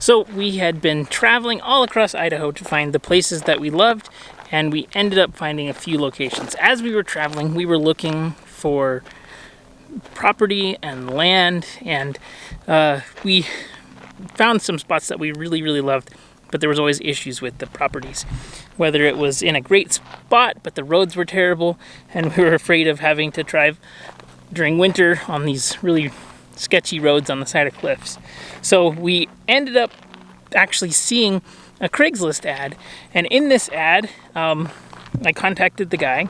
So we had been traveling all across Idaho to find the places that we loved, and we ended up finding a few locations. As we were traveling, we were looking for property and land, and we found some spots that we really loved, but there was always issues with the properties. Whether it was in a great spot, but the roads were terrible, and we were afraid of having to drive during winter on these really sketchy roads on the side of cliffs. So we ended up actually seeing a Craigslist ad, and in this ad, I contacted the guy,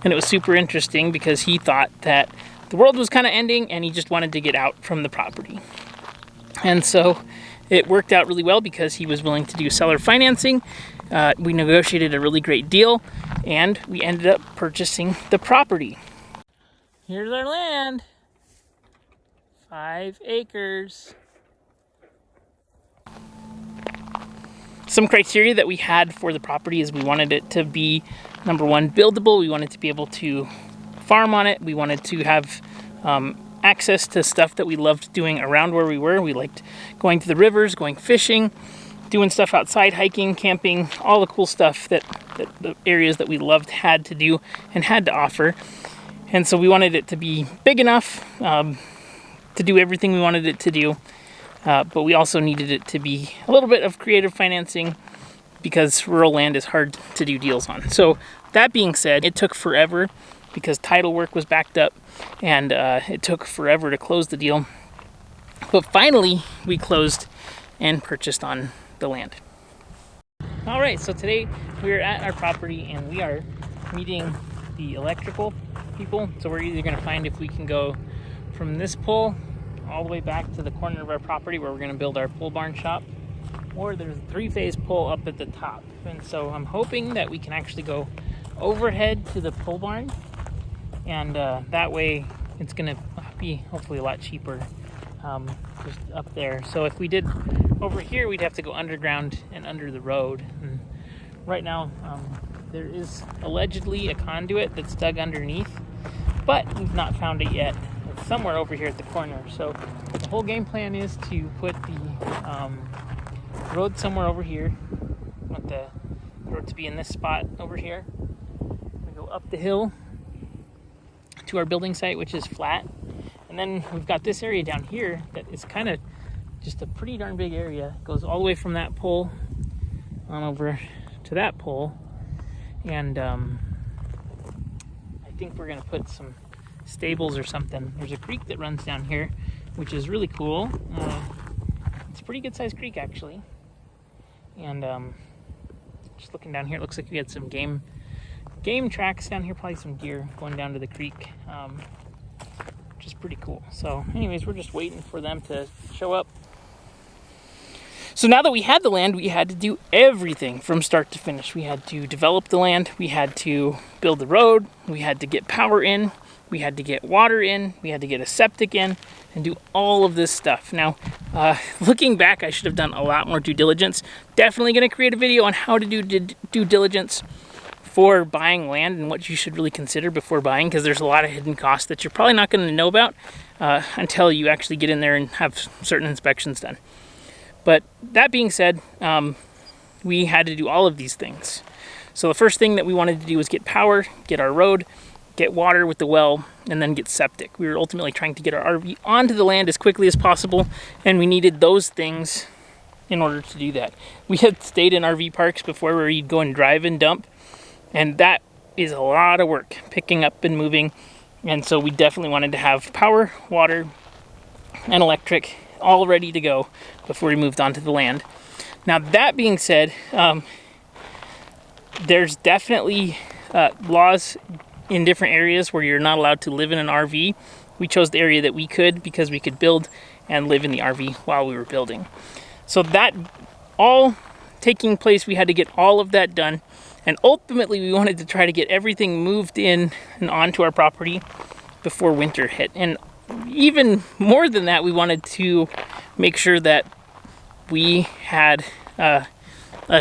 and it was super interesting because he thought that the world was kind of ending and he just wanted to get out from the property. And so it worked out really well because he was willing to do seller financing. We negotiated a really great deal, and we ended up purchasing the property. Here's our land. 5 acres. Some criteria that we had for the property is we wanted it to be, number one, buildable. We wanted to be able to farm on it. We wanted to have access to stuff that we loved doing around where we were. We liked going to the rivers, going fishing, doing stuff outside, hiking, camping, all the cool stuff that the areas that we loved had to do and had to offer. And so we wanted it to be big enough to do everything we wanted it to do. But we also needed it to be a little bit of creative financing because rural land is hard to do deals on. So that being said, it took forever because title work was backed up, and it took forever to close the deal. But finally, we closed and purchased on the land. All right, so today we are at our property and we are meeting the electrical people. So we're either going to find if we can go from this pole all the way back to the corner of our property where we're going to build our pole barn shop, or there's a 3-phase pole up at the top. And so I'm hoping that we can actually go overhead to the pole barn, and that way it's going to be hopefully a lot cheaper just up there. So if we did over here, we'd have to go underground and under the road. And right now there is allegedly a conduit that's dug underneath, but we've not found it yet. It's somewhere over here at the corner. So the whole game plan is to put the road somewhere over here. I want the road to be in this spot over here. We go up the hill to our building site, which is flat. And then we've got this area down here that is kind of just a pretty darn big area. It goes all the way from that pole on over to that pole. And I think we're going to put some stables or something. There's a creek that runs down here, which is really cool. It's a pretty good sized creek actually. And just looking down here, it looks like we had some game tracks down here, probably some deer going down to the creek, which is pretty cool. So anyways, we're just waiting for them to show up. So now that we had the land, we had to do everything from start to finish. We had to develop the land, we had to build the road, we had to get power in, we had to get water in, we had to get a septic in, and do all of this stuff. Now, looking back, I should have done a lot more due diligence. Definitely going to create a video on how to do due diligence for buying land and what you should really consider before buying, because there's a lot of hidden costs that you're probably not going to know about until you actually get in there and have certain inspections done. But that being said, we had to do all of these things. So the first thing that we wanted to do was get power, get our road, get water with the well, and then get septic. We were ultimately trying to get our RV onto the land as quickly as possible, and we needed those things in order to do that. We had stayed in RV parks before where you'd go and drive and dump, and that is a lot of work, picking up and moving. And so we definitely wanted to have power, water, and electric all ready to go before we moved onto the land. Now that being said, there's definitely laws in different areas where you're not allowed to live in an RV. We chose the area that we could because we could build and live in the RV while we were building. So that all taking place, we had to get all of that done. And ultimately, we wanted to try to get everything moved in and onto our property before winter hit. And even more than that, we wanted to make sure that we had a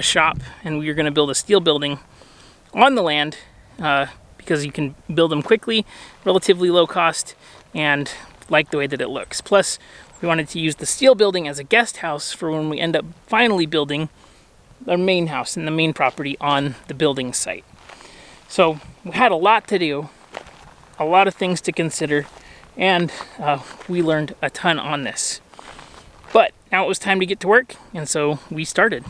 shop, and we were going to build a steel building on the land because you can build them quickly, relatively low cost, and like the way that it looks. Plus, We wanted to use the steel building as a guest house for when we end up finally building our main house and the main property on the building site. So we had a lot to do, a lot of things to consider, and we learned a ton on this. But now it was time to get to work, and so we started.